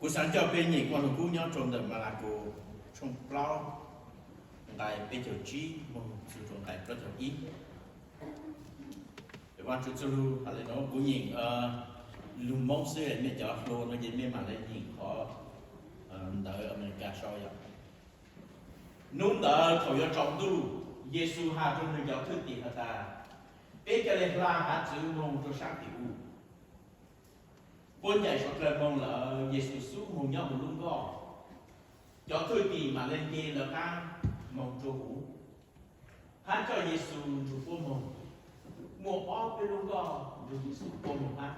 Cú sáng cho bên nhị quan cú nhau trong đời mà là cú trong plau tại bên chỗ chi mong sự trong tại rất là ít. Để quan chút lu hay là nó cú nhìn lùm mong xưa mẹ cho luôn nó nhìn mẹ mà lại nhìn khó đợi America sau vậy. Nung đợi thổi cho trong tu Giêsu hạ trong người giáo thức thì hả ta. Bên cái này là hạ chữ mong cho sáng tiểu. Bốn giải số trời mong là Giêsu xuống mong nhau một lúc đó. Cho thôi thì mà lên kia là ca mong cho hữu. Hát cho Giêsu chủ phố mong. Một ốc bên lúc đó rồi Giêsu phố mong hát.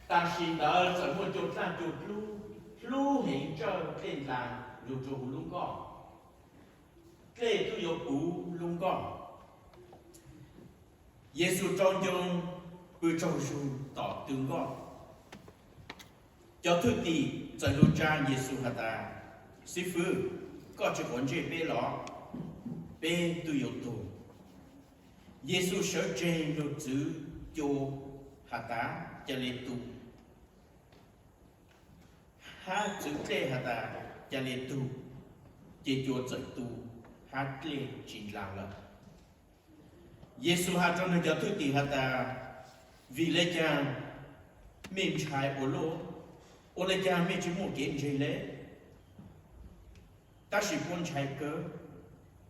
Ta xin đỡ dẫn một chỗ sang chỗ lưu hình cho tên là rồi chỗ lúc đó. Thế tôi yêu cũ lúc đó. Giêsu trong trong bữa trong dù tỏ tương đó. Cho thức thì在路上耶稣和他师傅各自关注别了，别都有多。耶稣说这路子就和他这里多，他只这和他这里多，这就这多，他这进来了。耶稣和中的教徒弟和他vì lẽ cha mình trái của lỗ ô lẽ cha mình chỉ muốn kiến gì lẽ ta chỉ muốn trái cơ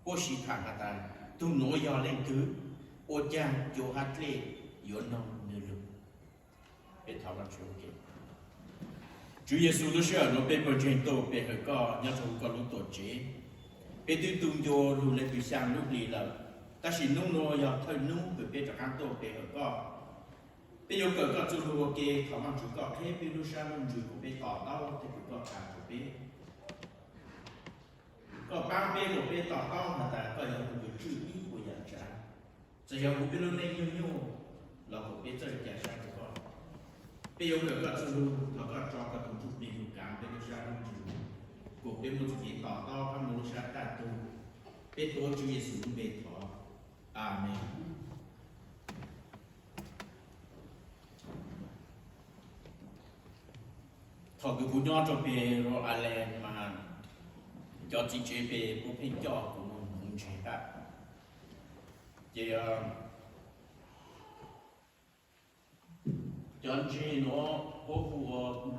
ô chỉ thằng hạt ta tu nói do lên thứ ô cha cho hạt lệ yếu nông nửa lúc để thảo luận chuyện kia Chúa Giêsu lúc xưa nó bên bờ trên tổ bên hơi co nhớ thùng có lúc tổ chế bên tư tung cho lúc lên từ sang lúc đi là ta chỉ nung nói do thời nung từ bên trong tổ bên hơi co bây giờ có chú lưu kê thảo luận chú có thế bên lúc sang lúc chú cũng bên tỏ đau thì cũng có cả chú bên có ba bên một bên tỏ đau mà ta có những người chú ý của nhà cha chỉ có một bên lúc này nhiều là một bên chơi nhà sang của con bây giờ có chú lưu nó có cho các đồng chú bên lúc cảm bên lúc sang lúc chú cuộc bên một chuyện tỏ đau các một sang ta tu bên tổ Chúa Giêsu bên thọ Amen. Thọ cái vụ nhỏ cho bé rồi ale mà cho chị chế bé cũng phải cho cũng không chế cả. Thì cho chị nó có vụ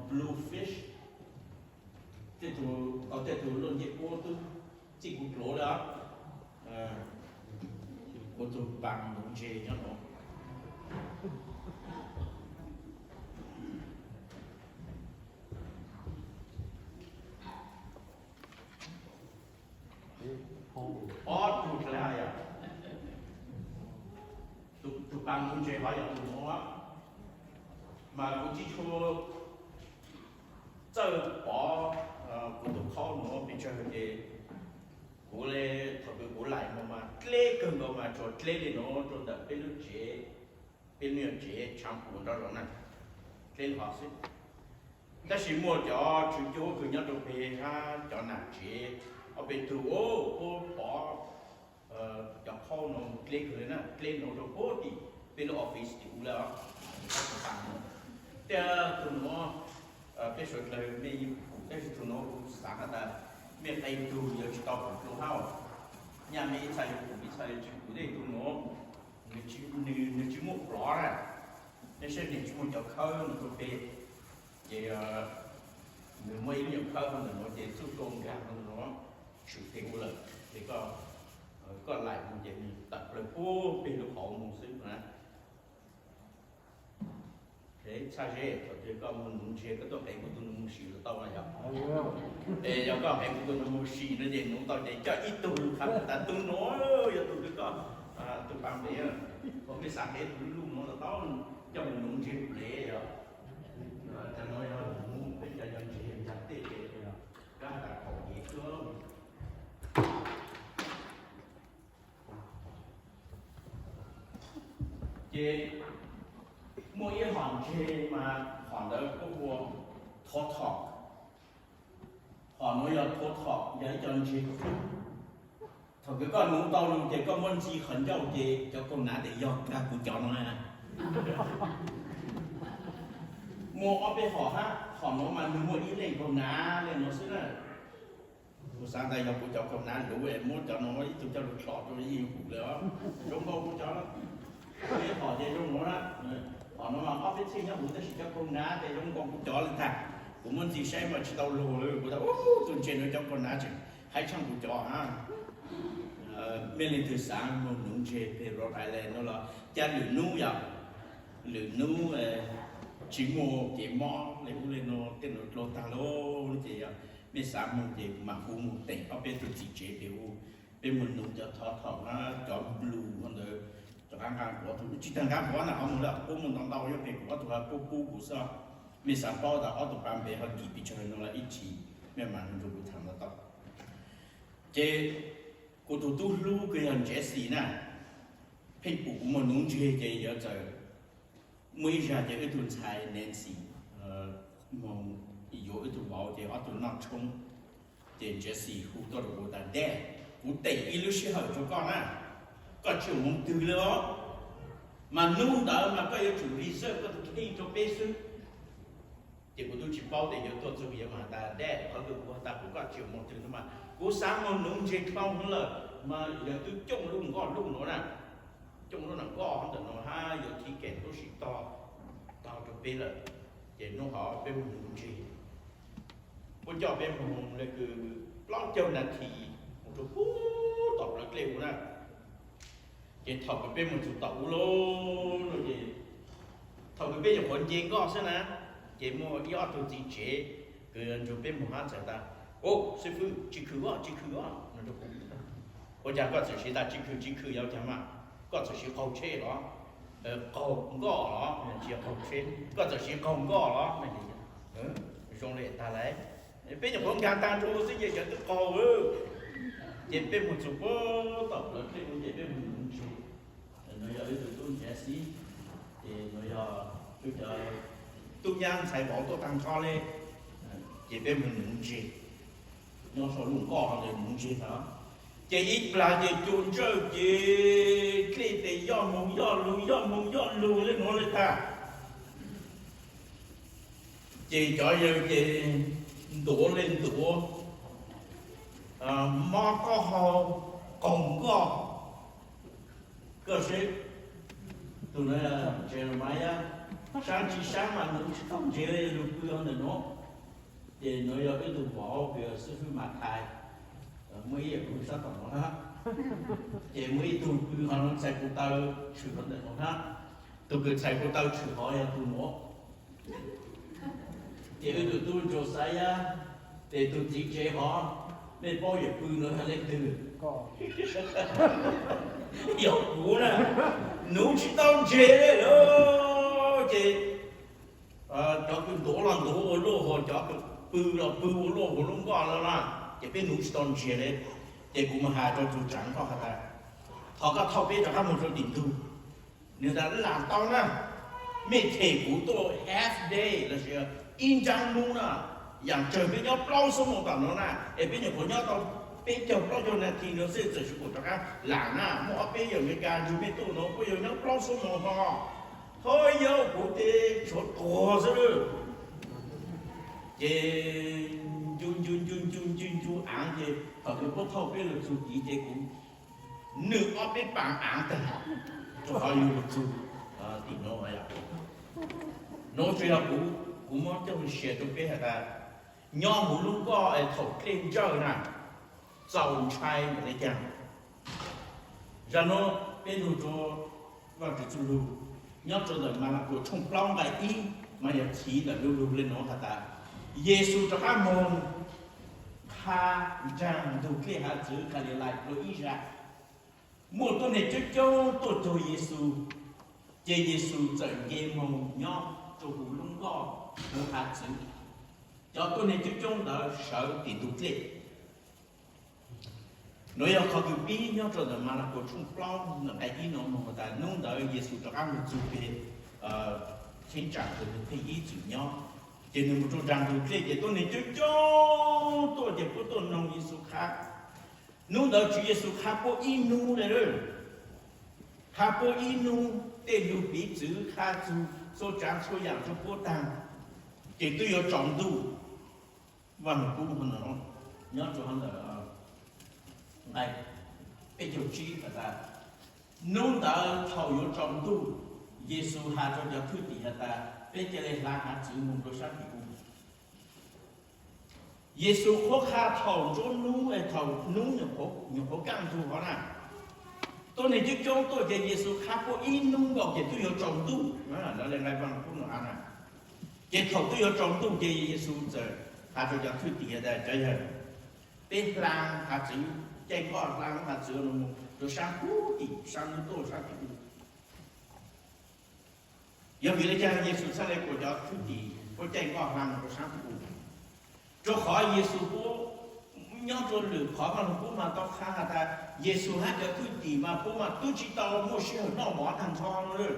bluefish. Thế tụi có thể tụi luôn nhẹ cô tụi chị cũng lỗ đó. Cô tụi bằng đúng chế nhá nó. Tụt lại à? Tụt bằng đúng chế hỏi là tụi nó mà cũng chỉ cho chơi bỏ của tụi khó nó bị chơi cái cú lê thằng cái cú lại mà lê cần mà cho lê thì nó cho đợt bên nước chế bên nước chế chăm cuốn đó rồi nè lên họ xí ta chỉ mua cho chú chú cứ nhớ được về ha cho nạp chế ở bên thủ ô bỏ cho kho nó lê cái nè lê nó cho ô thì bên office thì cũng là thế tụi nó cái số lời mình cái tụi nó sáng là miền Tây tụi giờ chỉ tao cũng tụi hao nhà mình xài cũng bị xài chỉ cũng đây tụi nó người chỉ một rõ ra nên sẽ để chúng cho khơi nó có về về người mấy nhiều khơi mà nó để chút tôn cả nó sự thiện lực thì có lại một chuyện tập là phố bên lục hộ một xíu nữa thế sao thế thì có mình chia cái tôi thấy của tôi muốn xì là tao là vậy để cho có hay của tôi muốn xì nó gì nó tao để cho ít tôi khám ta tôi nói giờ tôi cứ có tôi làm để còn cái sáng hết tôi luôn nó là tao cho mình muốn chia để rồi ta nói nó muốn bây giờ dân chia chặt tiền rồi cái là khẩu gì cơ chế mỗi hòn chế mà hòn đó có vua thọ thọ hòn nó là thọ thọ để cho chế thọ cái con muốn tao luôn chế có món gì khẩn giàu chế cho con nã để do cả của chọn mà mua ở bên họ ha họ nó mà mua ít lên con ná lên nó sẽ là một sáng nay gặp của cháu con ná đủ em muốn cho nó ít tụi cháu được lọt rồi gì cũng được giống đâu của cháu đó cái họ thì giống nó đó họ nó mà ở bên sinh nhá bố ta chỉ cho con ná thì giống con của cháu lên thang cũng muốn gì xem mà chỉ tao lùa rồi của tao tuần trên nó cho con ná chứ hay chăng của cháu ha bên lên từ sáng một nung chè về Rhode Island nó là cha lửa nu vậy lửa nu chỉ mua chỉ mò lấy cũng lên nó tên nó lô ta lô thì bên sáng một thì mà cũng một tỉnh ở bên từ chỉ chế đều bên mình nung cho thọ ha cho blue hơn rồi cho ăn của tụi chỉ thằng ăn của nào không là cũng mình đong đau như vậy của tụi cô của sao bên sáng bao đã ở tụi bạn bè họ đi bị chơi nó là ít chỉ bên mà nó cũng thằng nó tao chế cô tụi tôi lưu cái hình Jesse nè phê bụng mà nung chơi cái giờ trời mới ra cái tuần sai Nancy mong yếu cái tuần bảo cái ở tuần nặng chung cái Jesse hút đó rồi ta đẻ hút tẩy illusion hở cho con á có chịu mong từ đó mà nung đó mà có yếu chủ reserve có tụi khi cho bê sư thì cô tôi chỉ bảo để yếu tôi cho việc mà ta đẻ có được của ta cũng có chịu mong từ mà cô sáng mà nung chơi không là mà giờ tôi trông luôn nó nè trong nó nằm có không được nó ha giờ chỉ kẹt nó xịt to cho bé là để nó họ bé mình cũng gì cô cho bé mình là cứ lót châu là thì một số phút tọt là kêu nè để thầu cái bé mình chụp tàu luôn rồi gì thầu cái bé giờ còn gì có xem nè để mua yếu tôi chỉ chế cái anh chụp bé mình hát giải ta ô sư phụ chỉ khử nó được cô cha có chỉ ta chỉ khử yếu chả mà có只是好车咯，公告咯，是好車，個就是公告咯，咪兄弟打來，邊有空間當初是嘢人都高喎，也邊冇做過，到了這種也邊冇做，你要一個東西，你要就叫中央財寶都當初咧，也邊冇做，你說龍高行就冇做啦。chỉ ít là chỉ chôn chơi chỉ khi thì do mông do lù lên nó lên ta chỉ cho giờ chỉ đổ lên đổ mà có họ còn có cơ sĩ tụi nó là Jeremiah sáng chỉ sáng mà nó không chỉ là lục hơn nữa nó thì nó giờ cái tụi bỏ cái sư phụ mặt thai mấy cũng sắp vào nó ha, chỉ mấy tụi cứ họ nó sai của tao chửi vấn đề nó ha, tụi cứ sai của tao chửi họ ya tụi nó, chỉ tụi tôi cho sai ya, để tụi chỉ chế họ, nên bao giờ cứ nữa hay lên từ, yêu cũ nè, nấu chỉ tao chế đấy đó, chỉ cho cái đổ lô họ cho cái bự lô họ luôn qua rồi nè. chỉ biết núi stone chia đấy, chỉ cũng mà hai cho chú trắng có hả ta, họ có thâu biết cho các một số điểm tu, nếu ta làm tao nè, mấy thể của tôi half day là gì, in trang luôn nè,อย่างtrời biết nhau bao số một tầm nó nè, để biết nhau của nhau tao biết nhau bao nhiêu nè thì nó sẽ trở thành của các làm nè, mỗi biết nhiều người càng chú biết tu nó bây giờ nhau bao số một họ, thôi yêu của thế chỗ cổ rồi, chỉ chun ăn thì họ cứ có thâu biết được chú ý thế cũng nửa ở bên bằng ăn thế cho họ yêu được chú thì nó vậy à nó chơi là cũng muốn cho mình share cho biết là ta nhau một lúc có thâu lên chơi nè giàu trai mà đấy chăng ra nó bên đồ cho vào cái chú lưu nhau cho đời mà là của trong plong bài y mà giờ chỉ là lưu lên nó hả ta Giêsu cho các môn ha rằng đủ kia hạ chữ cả để lại đối ý ra một tuần này trước cho tôi Giêsu chế Giêsu trở game mong nhau cho hủ lông gò một hạ chữ cho tuần này trước trong đó sợ thì đủ kia nói là họ cứ biết nhau cho đời mà là của trung plong là cái ý nó mà ta nung đợi Giêsu cho các môn chữ về trên trạng của thế ý chữ nhau chỉ nên một chỗ rằng được cái gì tôi nên cho tôi để có tôi nông Giêsu khác nung đợi Chúa Giêsu khác có inu này rồi khác có inu để lưu bí chữ khác chữ số trang số dạng số cố tăng cái tôi có trọng tu và một cú hơn nữa nhớ cho hắn là này bây giờ chi phải ta nông đã thầu có trọng tu Giêsu hạ cho giáo thứ gì ta bây giờ là hạ chữ mong đồ sáng thì Giêsu khó khăn thầu cho nung thầu nung nhiều khó căng thu họ nè tôi này chứ trong tôi thì Giêsu khác có in nung gọc thì tôi có trọng tu đó là ngày văn cũng là nè cái thầu tôi có trọng tu thì Giêsu giờ hạ cho giáo thứ gì ta chơi hơn bên làng hạ chữ chạy qua làng hạ chữ đồ sáng thì sáng tôi sáng thì giờ vì lý do Giêsu sẽ lấy của giáo thứ gì có chạy qua làng đồ sáng thì cho khỏi Giêsu bố nhớ cho lửa khỏi mà bố mà tao khá ta Giêsu hát cho thứ gì mà bố mà tôi chỉ tao mua xe nó bỏ thằng thon rồi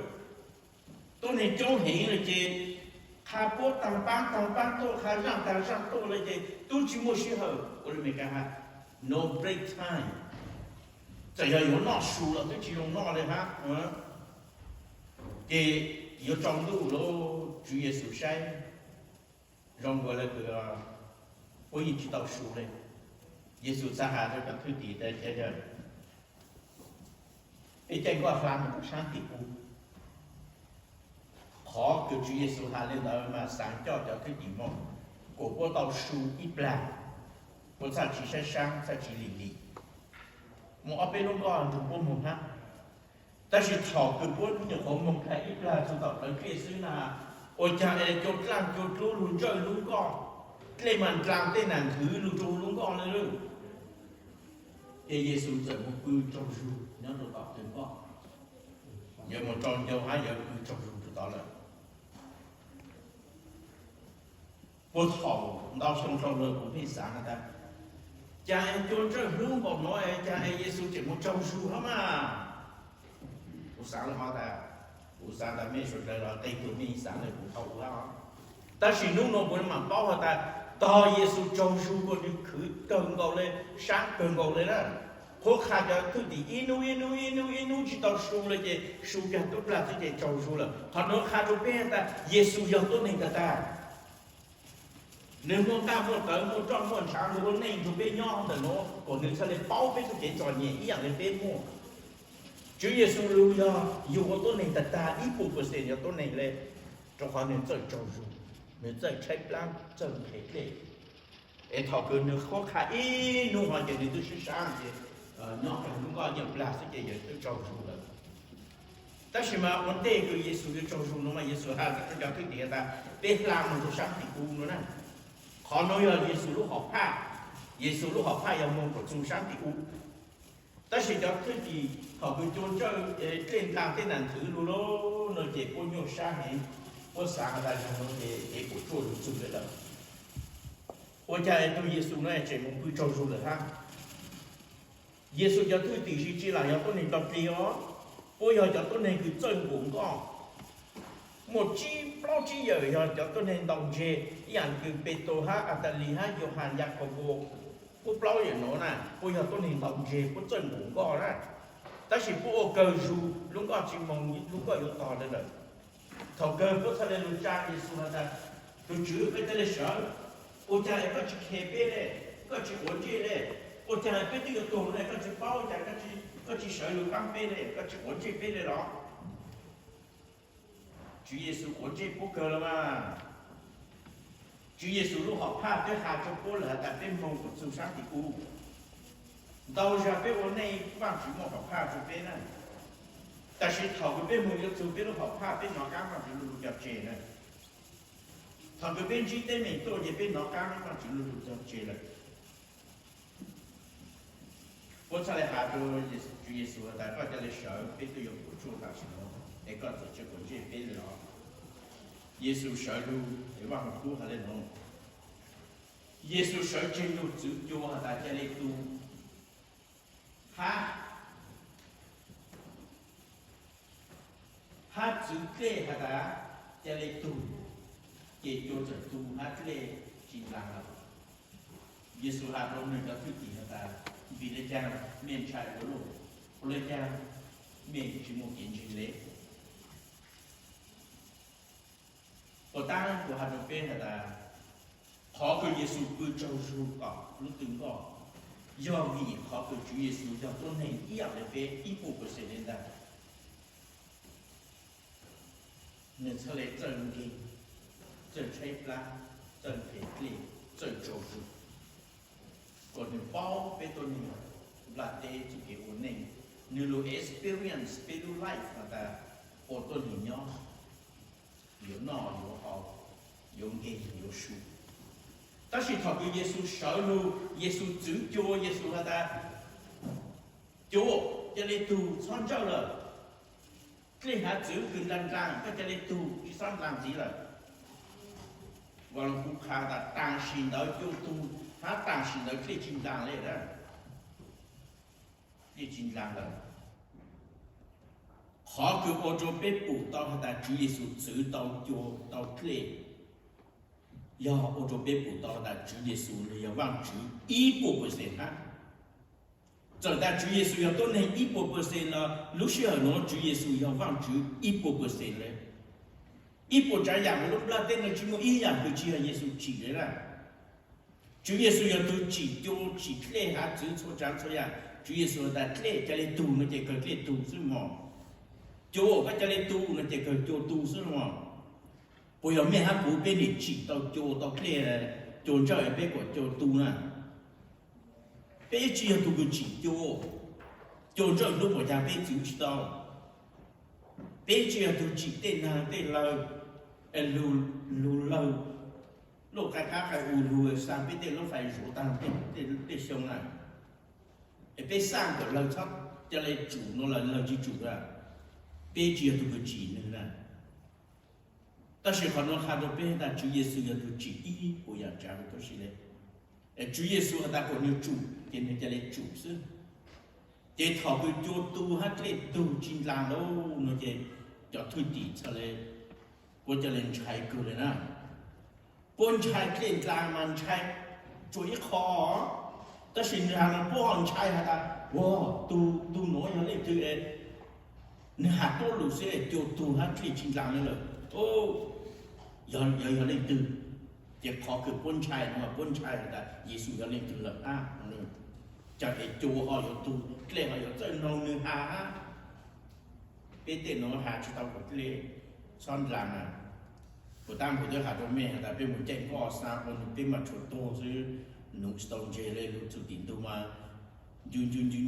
tôi này cho hiện là gì khá bố tăng bán tôi khá răng tôi là gì tôi chỉ mua xe hở tôi mới cả hát no break time chỉ là có nó sù là tôi chỉ dùng nó để hát thì có trong đủ lô Chúa Giêsu sai rong gọi là cái ôi chỉ tao sù lên Giêsu sa hà cho các thứ gì để chơi chơi cái chơi qua làm một sáng tiệc khó cứ Chúa Giêsu hà lên đó mà sáng cho thứ gì mà của bố tao sù ít là bố sao chỉ sáng sao chỉ lì một ở bên đó còn thuộc bố mồm ha ta chỉ thọ cứ bố được có mồm cái ít là chúng tao tới kia xứ là ôi cha này chốt làm chốt lú luôn chơi luôn con lấy mình làm tên nàng thứ luôn trâu luôn con này luôn thì Giêsu giờ một cư trâu ru nhớ được bảo tên con giờ một tròn châu hai giờ cư trâu ru từ đó là bố thọ đau sông rồi cũng thấy sáng người ta cha em cho chơi hướng bọn nói cha em Giêsu chỉ một trâu ru hả mà bố sáng là họ ta bố sáng ta mấy số trời là tây của mình sáng này cũng thâu đó ta chỉ nung nó bố mà bao họ ta to Giêsu trâu ru con đi khử cơn gầu lên sáng cơn gầu lên đó khó khăn cho thứ gì inu chỉ tao su lên gì su cho tốt là thứ gì trâu ru là họ nói khá cho bé ta Giêsu giờ tốt nên ta nếu muốn ta muốn tới muốn trong muốn sáng muốn nên cho bé nhỏ thì nó còn nếu sao lại bao bé cái trò nhẹ ý dạng lên bé mua Chúa Giêsu lưu do dù có tốt nên ta ít bộ phần tiền cho tốt nên lên cho họ nên chơi trâu ru nếu chơi chạy plan chơi thế đấy em thọ cứ nếu khó khăn ít nung hoàn toàn tôi sẽ sáng thì nhỏ cả nung có nhiều là sẽ chơi tôi trâu ru rồi ta chỉ mà vấn đề của Giêsu cái trâu ru nó mà Giêsu ha cái cho cái gì ta biết làm một số sáng thì cũng nữa nè họ nói là Giêsu lúc học pha yang mong của chúng sáng thì cũng ta chỉ cho cái gì họ cứ chôn chơi trên làm cái nạn thứ luôn nó chỉ có nhiều sáng này có sáng là trong nó để của chôn được chung đấy là ôi cha tôi Giêsu nói chỉ muốn cứ trâu ru là ha Giêsu cho tôi tỷ chỉ là tôi nên tập đi đó bây giờ cho tôi nên cứ chân cũng có một chi bao chi giờ cho tôi nên đồng chếอย่างคือเปโตรฮะอัตตลีฮะโยฮันยากอบโบผู้เปล่าอย่างนั้นนะbây giờ tôi nên đồng chếผู้chân cũng có đó ta chỉผู้cơ ru lúc đó chỉ mong lúc đó yếu to lên rồi thầu cơ có thể lên cha Giêsu là tôi chữ với tên sở ôi cha có chỉ khe bê đấy có chỉ ổn chế đấy ôi cha biết cái tổ này có chỉ bao cha có chỉ sở lưu cam bê đấy có chỉ ổn chế bê đấy đó Chúa Giêsu ổn chế bố cơ là mà Chúa Giêsu lúc họ pha tới hà cho bố là tại bên mông của sự sáng thì u đâu ra bên ổn này vang chỉ một họ pha cho bên này ta chỉ thầu cái bên mông cho sự bên lúc họ pha bên nó cam vang chỉ lúc nhập chế này thằng cái bên chỉ tên mình tôi thì bên nó cam vang chỉ lúc nhập chế này bố sao lại hà cho Chúa Giêsu là tại có cho lấy sợ bên tôi dùng của Chúa ta chỉ nó để có tổ chức của Chúa bên đó Giêsu sợ luôn để vào một cú hà lên nó Giêsu sợ trên luôn chữ Chúa hà ta cho lấy tu hát chữ kê hà ta cho lấy tu chỉ cho chữ tu hát kê chỉ là Giêsu hà đâu nên có thứ gì hà ta vì lấy cha miền trái của luôn lấy cha miền chỉ một kiện chỉ lấy của ta của hạt đồng bên là khó cái Giêsu cứ trâu ru cỏ lúc từng cỏ do vì khó cái Chúa Giêsu do tôn hình ý ảo để về ý phụ của sự lên đây nên sau này chân kinh chân cháy lá chân thể kli chân trâu ru còn những bao về tôn hình là để chỉ cái ổn định như lo experience về lo life mà ta ở tôn hình nhau有闹有好有爱有输但是透过耶稣上路耶稣主教耶稣他的教这里都创造了这下主跟人讲他这里都去上当机了我们不看他当心到就都他当心到可以紧张来的你紧张了họ cứ ô tô bếp bù tao ta Chúa Giêsu giữ tao cho tao kề do ô tô bếp bù tao ta Chúa Giêsu là vang Chúa ý bộ bớt sen ha giờ ta Chúa Giêsu là tôn hình ý bộ bớt sen là lúc xưa nó Chúa Giêsu là vang Chúa ý bộ bớt sen đấy ý bộ trái dạng lúc là tên là Chúa ý dạng từ chỉ là Giêsu chỉ đấy là Chúa Giêsu là từ chỉ cho chỉ kề ha giữ cho trang cho ya Chúa Giêsu là kề cho nên tu nó chỉ cần kề tu chứ mà chỗ cái chơi tu là chỉ cần chỗ tu thôi mà bây giờ mình hát bên này chỉ tao chỗ tao kia là chỗ chơi bên của chỗ tu nè bên chỉ là tu cái chỉ chỗ chơi lúc mà ra bên chỉ tao bên chỉ là tu chỉ tên là tên là lù lâu lúc cái lù sang bên tên nó phải rủ tăng tên xong này bên sang của lâu chắc cho nên chủ nó là lâu chỉ chủ ra bây giờ tôi cứ chỉ nữa là, ta sẽ còn nói khác đâu bây giờ Chúa Giêsu là tôi chỉ ý của nhà cha của tôi đấy, Chúa Giêsu là ta có nhiều chủ, thì nên cho nên chủ chứ, để thọ cái chỗ tu hát lên tu chính làng đâu, nó chỉ cho thôi đi cho nên, có cho nên trái cứเลยนะ bốn trái lên làngมันtrái, chuối khó, ta xin rằng bốn trái hả ta, wow tu nói nó lên từ nè hạt tôi lúc sẽ cho tu hát chỉ chính làng nữa ô giờ lên từ chỉ khó cứ bốn trái mà bốn trái là Giêsu giờ lên từ là cho để cho họ giờ tu cái họ giờ chơi nông nữa ha cái tiền nó hạt cho tao có cái son làng à của tam của tôi hạt cho mẹ là bên một chân có sao còn bên mặt chuột to chứ nụ stone chơi lên lúc chụp tiền tu mà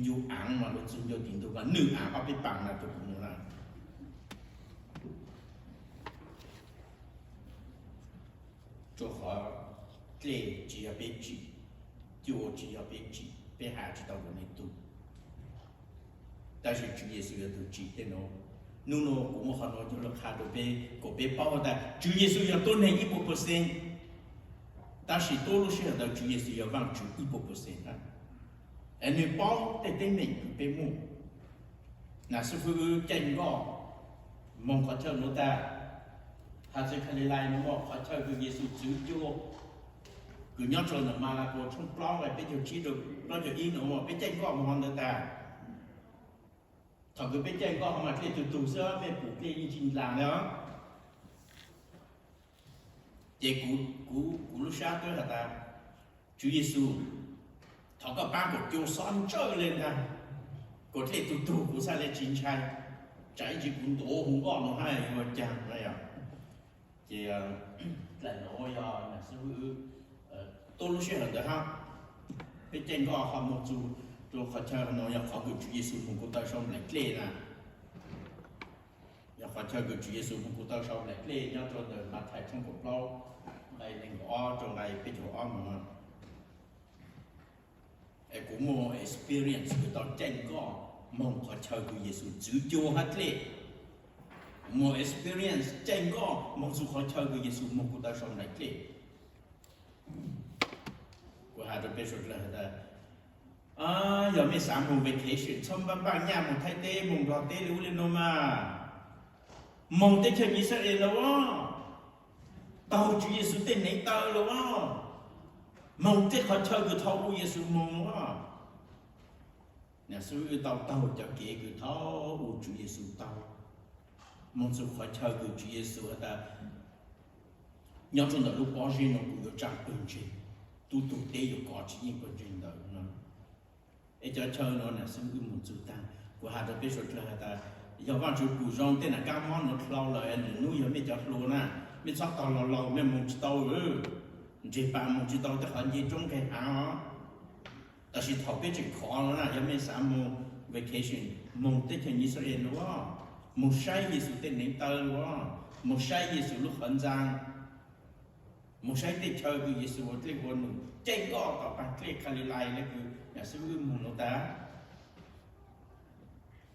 dùng áng mà lúc dùng tiền tu mà nửa áng ở bên bằng là chụp nữa là cho họ cái chỉ là bên chỉ就只要别急，别孩子到我那读。但是主耶稣要读记的喏，侬喏，我们很多就是看到别包的，主耶稣要多那1%，但是多路是要主耶稣要忘主1%啊。而你包的对面别木，那是不是真个？蒙可跳诺达，还是看你来侬个可跳个耶稣主就。cứ nhớ rồi mà là của trong plau này bây giờ chỉ được nó giờ in nữa mà bây giờ có một người ta thằng cứ bây giờ có mà cái từ xưa về phụ cái như chính làm đó để cú lúc sáng tới là ta Chúa Giêsu thằng các bạn của Chúa son chơi lên ha có thể từ của sao lại chính trai trái chỉ cũng đổ hùng gọn nó hay mà chẳng này à thì lại nói là sư tôi lúc xưa là ha cái trên có họ một chú tôi khó chơi nó nhà khó cái Chúa Giêsu một cô ta xong lại kề nè nhà khó chơi cái Chúa Giêsu một cô ta xong lại kề nhau cho đời mặt thầy trong cuộc lâu này đừng có trong này cái chỗ mà em cũng mua experience cái tao trên có mong khó chơi cái Giêsu chữ cho hết lệ mua experience trên có mong dù khó chơi cái Giêsu một cô ta xong lại kề của hai đứa bé rồi là giờ mấy sáng mùng vacation xong ba nhà mùng thay tê mùng đỏ tê lưu lên đâu mà mùng tê chơi Israel đâu á tao Chúa Giêsu tên này tao đâu á mùng tê họ chơi cái thao của Giêsu mùng á nhà sư tao cho kế cái thao của Chúa Giêsu tao mùng sư họ chơi cái Chúa Giêsu ta nhớ trong đó lúc bỏ riêng nó cũng có trang quân trình tu tu tế có chỉ những quân trình đó nó ấy cho chơi nó là sinh một chủ tăng của hà đó biết rồi là ta giờ văn chủ cụ rong tên là cam món nó lâu rồi anh nuôi giờ mới cho luôn na mới sắp tao lâu mới một chỉ tao chỉ bạn một chỉ taoจะ很严重嘅啊，但是頭邊就khó啦，有咩啥冇 vacation 冇得聽以色列咯，冇晒耶穌的領導咯，冇晒耶穌lúc很長，冇晒的chơi cái耶穌的個路，這個到白克卡里來那個也是個門路的，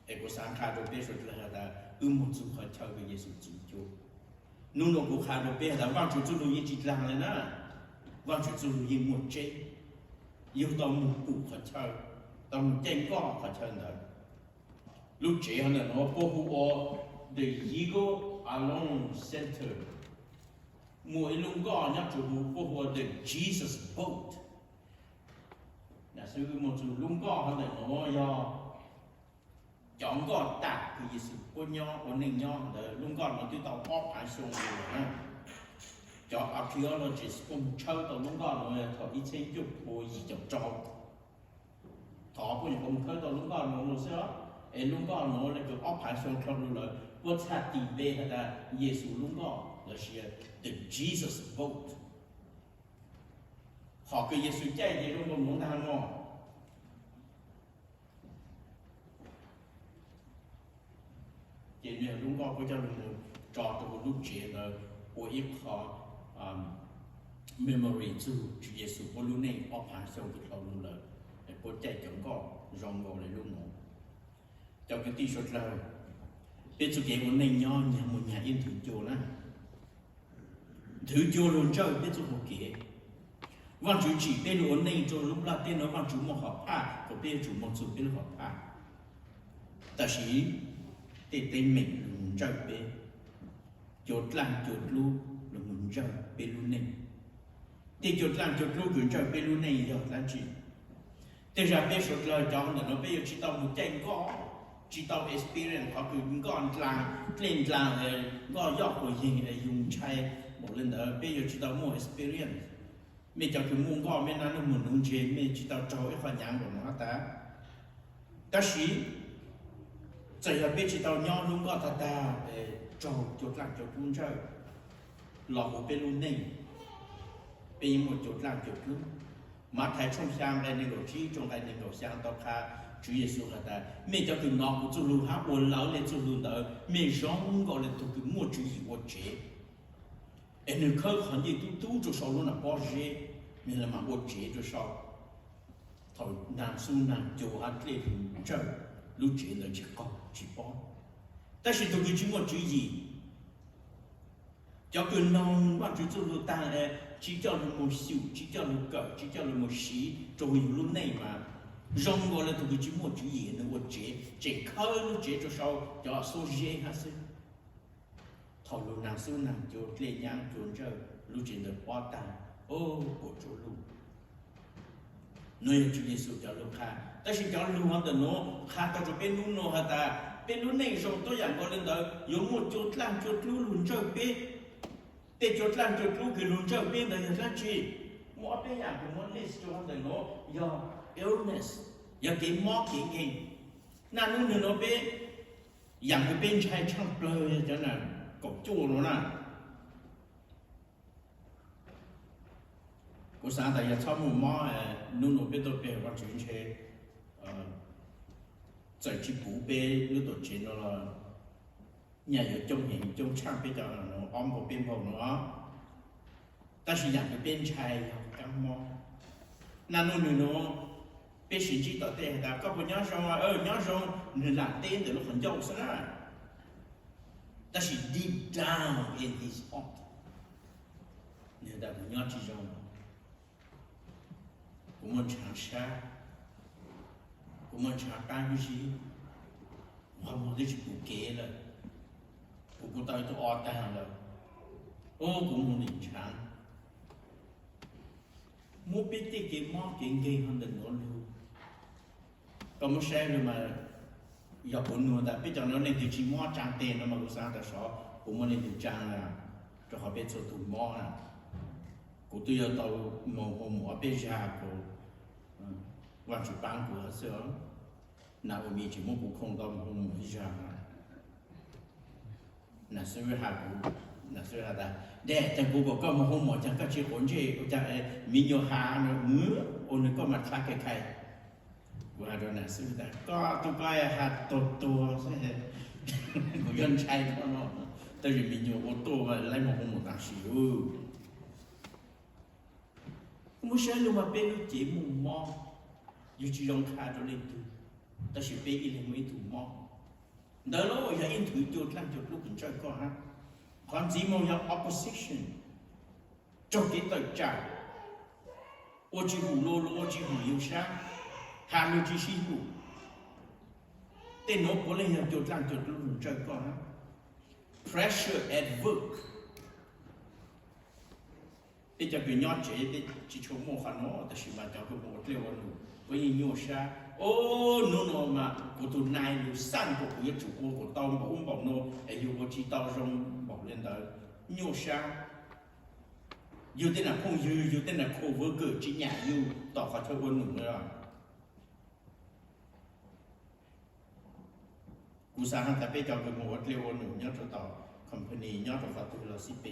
一個三卡都別說了的，冇做好chơi cái耶穌基督，นู่น個卡都別的，往出走路一直浪了呢，往出走路一冇這。yêu tao một cụ khởi chơi tao một chân có khởi chơi nữa lúc trẻ hơn là nó bố hộ the Eagle Alone Center mỗi lúc có nhắc chủ bố hộ the Jesus Boat là sư một chủ lúc có hơn là nó do chọn có đạt cái gì của nhau của nên nhau là lúc có nó tự tao có phải xuống rồi cho archaeologist cũng chơi tàu lúc đó rồi thọ đi xây dựng của gì chọc trâu thọ của những ông chơi tàu lúc đó nó sẽ em lúc đó nó là cái ốc hải sông trong rồi bớt sát tìm về hay là Giêsu lúc đó là sẽ the Jesus boat họ cái Giêsu chạy gì lúc đó muốn tham ngon chỉ như lúc đó có cho mình trò tàu lúc trẻ là của ít họ memory 主耶穌我路內我爬上個條路了，我在整個讓我來路我，就個地說了，別做給我內nhau nhà một nhà yên thử chỗ na, thử chỗ luôn chơi biết做好嘅，望主chỉ biết luôn內做lúc là tên nó望主một học pa, có biết chủ một số biết học pa,但是để tên mình luôn chơi biết, chỗ làm chỗ lu là mình chơi biết luôn này. Thì chốt làm chốt lúc chuyển trở về lúc này rồi là gì? Thế ra bây giờ lời cho nó bây giờ chỉ tao một chân có chỉ tao experience họ cứ còn làm lên làm có dọc của gì để dùng chai một lần nữa bây giờ chỉ tao mua experience mình cho cái muốn có mình nó muốn đúng chế mình chỉ tao cho cái phần nhang của nó ta ta sĩ giờ là bây chỉ tao nhau luôn có ta cho chốt làm chốt luôn chơi lọ của bên luôn này bây một chỗ làm chỗ lúc mà thấy trong sang đây nên đồ chi trong đây nên đồ sang tao kha Chúa Giêsu là ta mình cho từ nó cũng chú lưu hát buồn lão lên chú lưu tới mình giống gọi là thuộc cái mua Chúa gì của chế em đừng khơi hẳn gì tu cho sau luôn là bao giờ mình là mà của chế cho sau thôi nàng su nàng chỗ hát lên chơi lúc chế là chỉ có但是thuộc cái Chúa mua Chúa gì cho cái nông mà Chúa lưu ta chỉ cho nó một xíu, chỉ cho nó cỡ, chỉ cho nó một xí, rồi lúc này mà rong gọi là tụi chỉ một chữ gì nó một chế khơi nó chế cho sau cho số dễ hết sức thầu lúc nào số nào cho lên nhang chuẩn chơi lúc chỉ được quá tàn ô của chỗ lúc nơi Chúa Giêsu cho lúc khác, ta chỉ cho lúc hắn nó khác ta cho bên lúc nó hả ta bên lúc này rồi tôi dặn gọi lên đó dùng một chút làm chút lúc luôn chơi bên để chốt làm chốt lúc cái luôn chơi bên đấy là gì mỗi cái nhà của mỗi list cho hắn nó do illness do cái mỏ cái nên nó bên dạng cái bên trái trong bơi cho nên cột chua nó nè có sáng tại giờ sau một mỏ nó bên tôi bên vào chuyển chế chạy chỉ bù bên nó tổ chức nó là nhà ở trong hiện trong trang bây giờ nó ôm một bên phòng nó ta chỉ dành cái bên trái cam mo nên nó bên sĩ chỉ tao tên là có một nhóm xong nhóm xong người làm tên để nó còn giàu sao ta chỉ deep down in his heart người ta một nhóm chỉ xong cũng muốn chẳng xa cũng muốn chẳng cái gì mà một cái chuyện kể là cũng tới tôi ở tay hàng rồi, ô cũng không định chán, mua biết cái món chuyện gì hơn đừng nói luôn, còn một xe rồi mà giờ bốn người ta biết cho nó nên chỉ mua trang tiền nó mà cũng sao ta sợ cũng muốn nên trang là cho họ biết cho tụi mò nè của tôi ở tàu mò bây giờ của quan chủ ban của xưa nào ở miền chỉ muốn cũng không tàu mò giờ nè xưa hà của nè xưa hà ta để chẳng cũng có mà không mò chẳng có chuyện ổn gì chẳng miền nhiều hà nữa mưa ôn có mặt khác cái khai và rồi nè xưa ta có tụi coi hà to sẽ của dân trai thôi nó tại vì mình nhiều ô tô và lấy một taxi không sai luôn mà bé nó chỉ mù mò dù chỉ dùng khá cho lên từ ta sẽ bé đi lên mấy thủ mò đó là ở nhà in thử cho làm cho lúc mình chơi con ha còn gì mà nhà opposition cho cái tờ trả ô chỉ hủ lô ô chỉ hủ yêu sáng hà lô chỉ xí hủ tên nó có lên nhà cho làm cho lúc mình chơi con ha pressure at work bây giờ cái nhóm chế thì chỉ cho mua khăn nó,แต่是嘛叫个我这我路，我一扭下，哦，no mà của tụi này lu san của cái chủ của tao mà ông bảo nó, ai yêu tôi tao trong bảo lên đó,扭下，yêu tên là không yêu tên là cover cử chỉ nhà yêu, tao phải theo quân nụ nữa. Cú sáng hắn ta bây giờ cái một cái quân nụ nhớ cho tao company nhớ cho tao tự là ship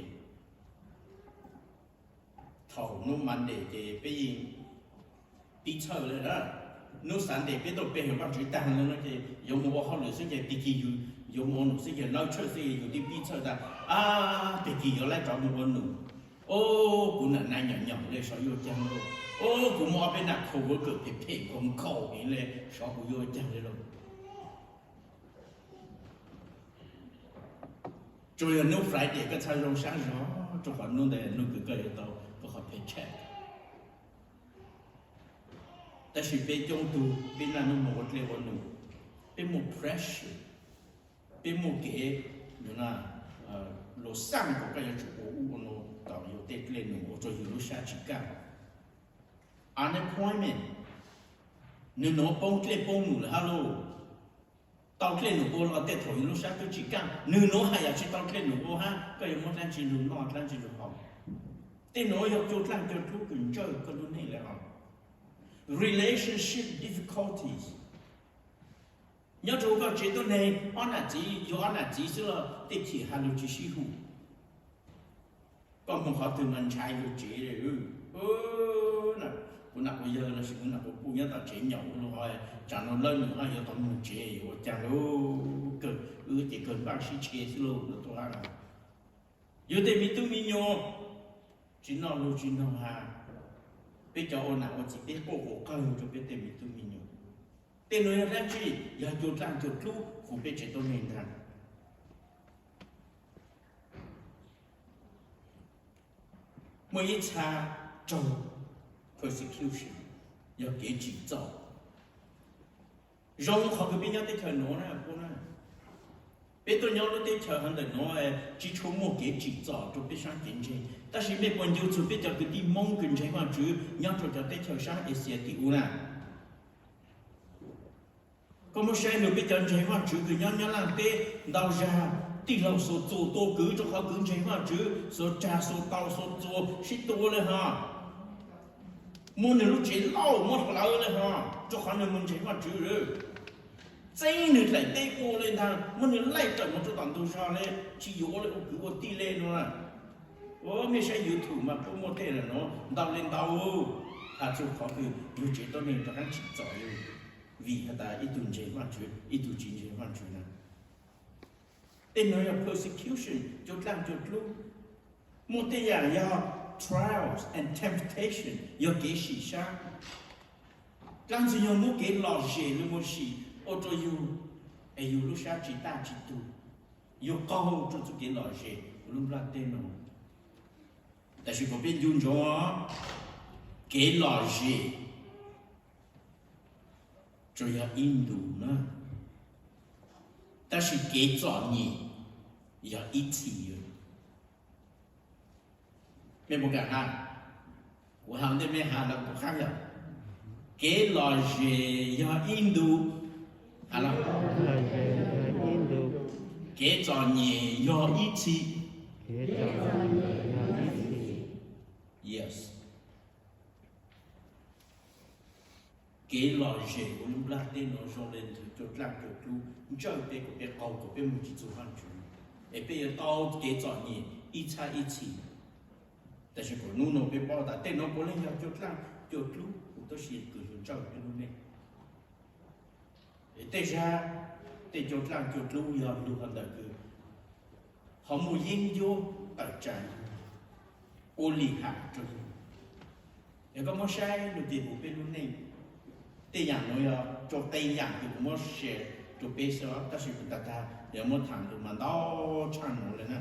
thầu nó mạnh để bây giờ đi chơiเลยนะnó sản để biết đâu bây giờ bạn chỉ tăng lên nó thì dùng một họ lựa sẽ cái bị kỳ dùng một nó sẽ cái nói chơi sẽ dùng đi bị chơi ta bị kỳ nó lại chọn một nụ ô cũng là này nhỏ nhỏ để sao yêu chăng luôn ô cũng mua bên nào khẩu với cửa bị cũng khẩu cái này sao cũng yêu chăng đấy luôn rồi là nó phải để cái thay rong sáng rõ cho khoản nó để nó cứ cái tao có họ phải checkแต่สิเป็นจงตูเป็นนั่นมันหมดเลยวันนึงเป็นหมด pressure เป็นหมดเก๋อยู่นะเราสร้างก็ก็ยังจะโอ้โหเราต่ออยู่เด็กเล่นหนูจะอยู่รู้ชาติกัน unemployment หนูป้องเล่นป้องหนูเลยฮัลโหลตอนเล่นหนูเราเด็กถอยรู้ชาติจิกันหนูหายาชิตอนเล่นหนูฮะก็ยังไม่ทันจิหนูนอนทันจิหนูหอมแต่หนูอยากจุดหลังจุดทุกข์เจอก็รู้นี่แหละครับrelationship difficulties nhớ chú có chế độ này anh là chỉ là để chỉ hành động chỉ sĩ hữu còn không họ từ mình chạy được chế rồi nè cũng nãy bây giờ là sự cũng nãy cũng nhớ ta chế nhậu rồi chẳng nó lên nữa giờ tao muốn chế rồi chẳng đâu cần chỉ cần bác sĩ chế xí luôn là tôi ăn giờ để mình tự mình nhớ chỉ nó luôn chỉ nó ha bây giờ ông nào chỉ biết ô cơ cho biết tìm tụi mình nhiều, tên người ra chi, giờ chụp làm chụp lúc cũng biết chỉ tôi mình thằng, mỗi cha trong persecution, giờ kế chỉ cho, rong họ cứ biết nhau tới thời nó nè, cô nè, bây giờ nhau tới thời hắn để nó chỉ cho một kế chỉ cho biết sáng kiến gì. ta chỉ biết quan trọng biết cho cái đi mong kinh doanh mà chứ nhau cho tới thời sáng Asia thì u nè có một số người biết kinh doanh mà chứ cứ nhau làm thế đào ra thì lâu số做多cứ cho họ kinh doanh mà chứ số trả số tao số做是多了哈muốn người lúc chỉ lâu muốn lâuเลยha cho họ người mình chỉ mà chứ rồi真người lại tây cô lên thằng muốn người lại trận một chỗ tận tu sao lên chỉ yếu lên cứ có tỷ lệ nữa mấy cái YouTube mà có một thế là nó đào lên đào chú khó cứ yêu chế tôi nên cho hắn chỉ giỏi vì ta ít tuần chế hoàn chuyện ít tuần chín chế hoàn chuyện này tên nói là persecution cho làm cho lúc một thế là do trials and temptation do cái gì sao làm gì nhau muốn cái lò dễ luôn một gì ô tô yêu lúc sao chỉ ta chỉ tu yêu câu cho cái lò dễ luôn là tên nóแต่是嗰邊用咗幾耐嘢，仲有印度呢，但是幾多年有一次嘅，咩冇講下？我行啲咩行到不行呀？幾耐嘢有印度，係啦，幾多年有一次。Yes. Cái lò dễ của lúc lát tên nó xong lên thì cho làm cho chú chơi bé của bé cầu của bé một chỉ chú văn chú để bé tao cái chọn nhỉ ít cha ít chỉแต่是của nó bé bao đã tên nó có lên cho làm cho chú tôi sẽ cứ chơi cái lúc này để ra để cho làm cho chú giờ lúc hắn đã cứ họ mua yên vô ở trái ô lì hạ cho để có món sai được thì của bé lúc này tây yang nó cho tây yang thì cũng mất sẽ cho bé sao ta sẽ cũng ta để mất thằng được mà đau chăn nó lên nè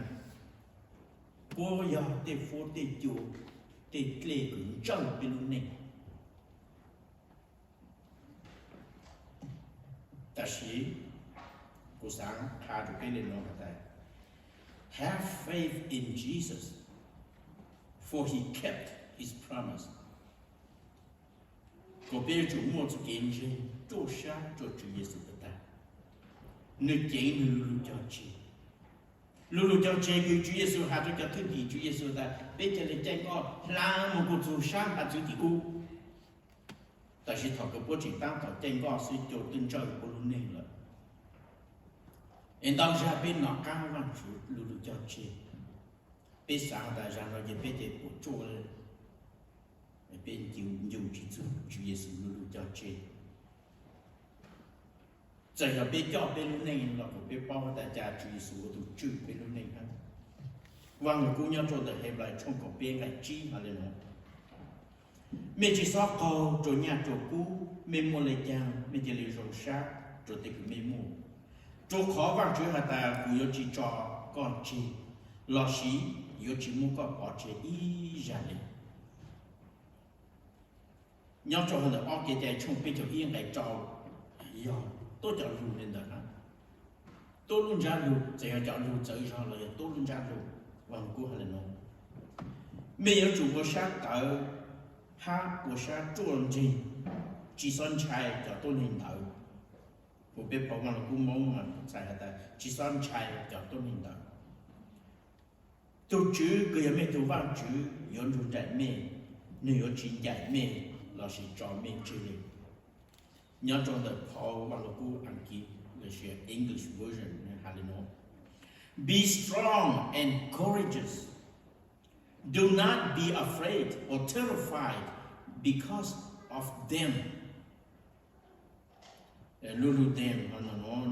cô giờ tây phố tây chủ tây lệ cũng trâu bên luôn này ta sẽ cô sáng khai được cái lên nó cái have faith in Jesus for he kept his promise. Có biết chủ một sự kiến chế cho sáng cho Chúa Giêsu ta nơi chế lưu cho chị lưu cho chị cái Chúa Giêsu hạ cho thứ gì Chúa Giêsu ta biết cho lên trên có làm một cuộc sáng hạ Chúa gì cô tại vì thọ cái bố chỉ tăng thọ trên có sự cho tin trời của luôn này rồi em đang ra bên nó cao văn Chúa lưu cho chị biết sáng ta ra nóจะbiết để của Chúa bên nhiều chỉ Chúa Giêsu luôn cho chị, giờ là bên cho bên lúc này là một bên bao đại gia Chúa Giêsu tụ chữ bên lúc này ha, vâng cũng nhớ cho được hệ lại trong một bên cái chi mà lên nó, mình chỉ so cầu cho nhà cho cũ, mình mua lấy chàng, mình chỉ lấy rau sát, cho tới cái mình mua, cho khó vâng Chúa hà ta cũng yêu chỉ cho con chi, lo xí yêu chỉ mua con bỏ chế y ra lên. Nhớ cho họ là ở cái đại trong bên cho yên lại cho, tôi cho luôn lên đó, tôi luôn ra luôn, chỉ là cho luôn tới ra là tôi luôn ra luôn, vâng cô hay là nó, mấy ở chủ của sát tới, ha của sát chuẩn gì, chỉ son chai cho tôi lên tới, của bên phòng là cũng mong mà sai hết ta, chỉ son chai cho tôi lên tới, tôi chữ cái mấy tôi vang chữ, yon luôn đại mê, nếu chỉ dạy mê là sẽ cho mình chữ này. Nhớ trong the Paul và Luku anh ký là sẽ English version nên hà nó. Be strong and courageous. Do not be afraid or terrified because of them. Luôn luôn them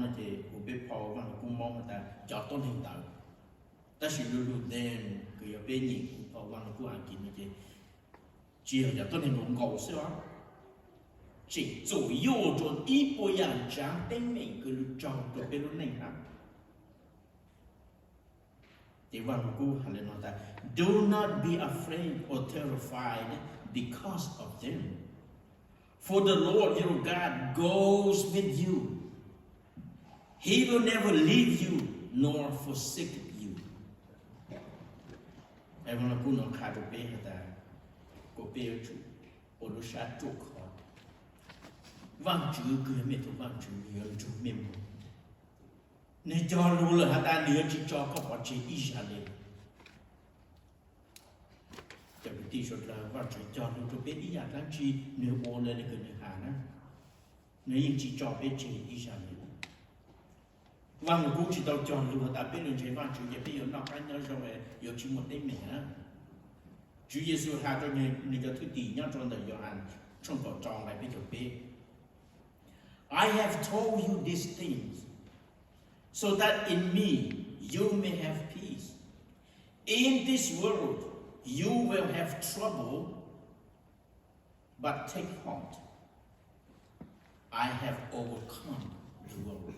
nó thì của biết Paul và Luku mong người ta cho tôn hình tạo. Ta sẽ luôn luôn them cứ ở bên nhìn của Paul và Luku anh ký như thế. Chỉ là tôn hình cũng cầu xíu á. Chỉ左右着一波样将对每个人照顾别人内涵。第二句还来nói ta do not be afraid or terrified because of them. For the Lord your God goes with you. He will never leave you nor forsake you. Em nói câu nó khá được bé ta, có bé chủ, ở lúc sát chủ khó. Vang chữ cứ mẹ tôi vang chữ nhiều chữ mềm, nên cho luôn là ta nữa chỉ cho có bỏ chế ít ra lên, tại vì tí số là vang chữ cho luôn cho biết ít ra lắm chi nếu ô lên cái này hà nữa, nếu như chỉ cho biết chế ít ra lên, vang cũng chỉ tao cho luôn ta biết lên chế vang chữ vậy bây giờ nó cái nhớ rồi giờ chỉ một cái mẹ á, Chúa Giêsu hạ cho người cái thứ tỷ nhớ trong đời Gioan trong cổ tròn lại biết cho biết. I have told you these things so that in me you may have peace. In this world you will have trouble, but take heart. I have overcome the world.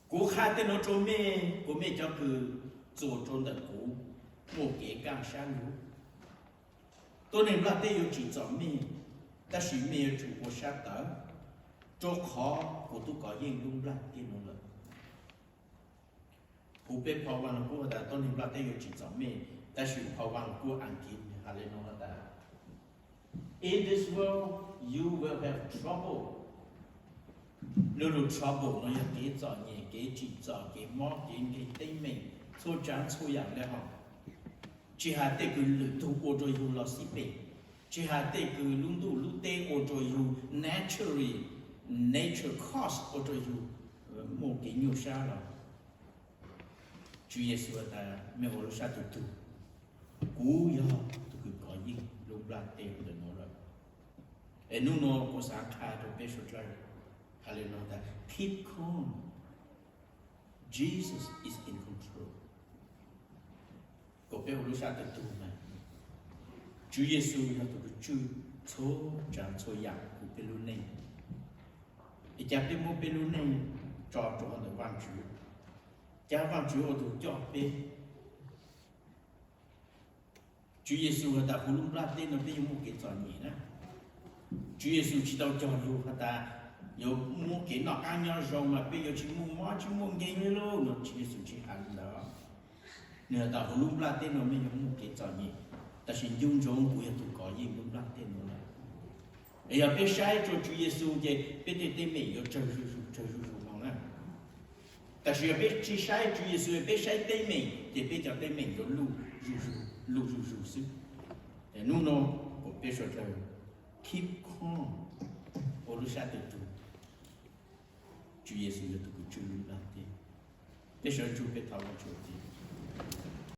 Cố khai tên nó cho mê, của mê cho cứ做中的cố, một cái càng sáng lũ. Tôi nên là tên yêu chỉ cho mê. Ta chỉ mê chủ của sát tới cho khó của tôi có yên đúng là tiên nó lợi hữu bếp phá văn của ta tôi nên là ta yêu chỉ cho mê ta chỉ phá văn của anh kín hà lên nó ta in this world you will have trouble luôn luôn trouble nó là cái cho nhẹ cái chỉ cho cái mó cái tên mình số trang số dạng đấy họ chỉ hạt tê cứ lử tu ô rồi hu lo xí bể chỉ hạt tê cứ lung tu lung tê ô rồi hu nature cause ô rồi hu một cái nhiều sao rồi Chúa Giêsu ta mẹ ô sa tu tu cú yo tu cứ có gì lúc lan tê của nó rồi em nu nó có sáng khai trong bế sốt rồi hallelujah keep calm Jesus is in control có bế ô sa tu tu mà Chúa Giêsu là tu Chúa số chẳng số dạng của bế lu này ý chả bế mô bế lu này cho nó văn Chúa cha văn Chúa ở tu cho bế Chúa Giêsu là ta hulu ra tên nó bế một cái trò nhỉ nè Chúa Giêsu chỉ tao cho yêu ta yêu mua cái nọ ăn nhau rồi mà bây giờ chỉ mua nghe như luôn nó Chúa Giêsu chỉ ăn đó nè ta hulu ra tên nó mới dùng một cái trò nhỉ ta xin dùng trong của tu có gì hulu ra tên nó là bây giờ bây sai cho Chúa Giêsu thì bây giờ tên mình yêu chơi mong nè ta chỉ bây chỉ sai Chúa Giêsu bây sai tên mình thì bây giờ tên mình nó lu sư để nu nó của bây giờ là keep calm ô lu sa tu Chúa Giêsu là tu Chúa lu la te bây giờ Chúa biết thảo luận Chúa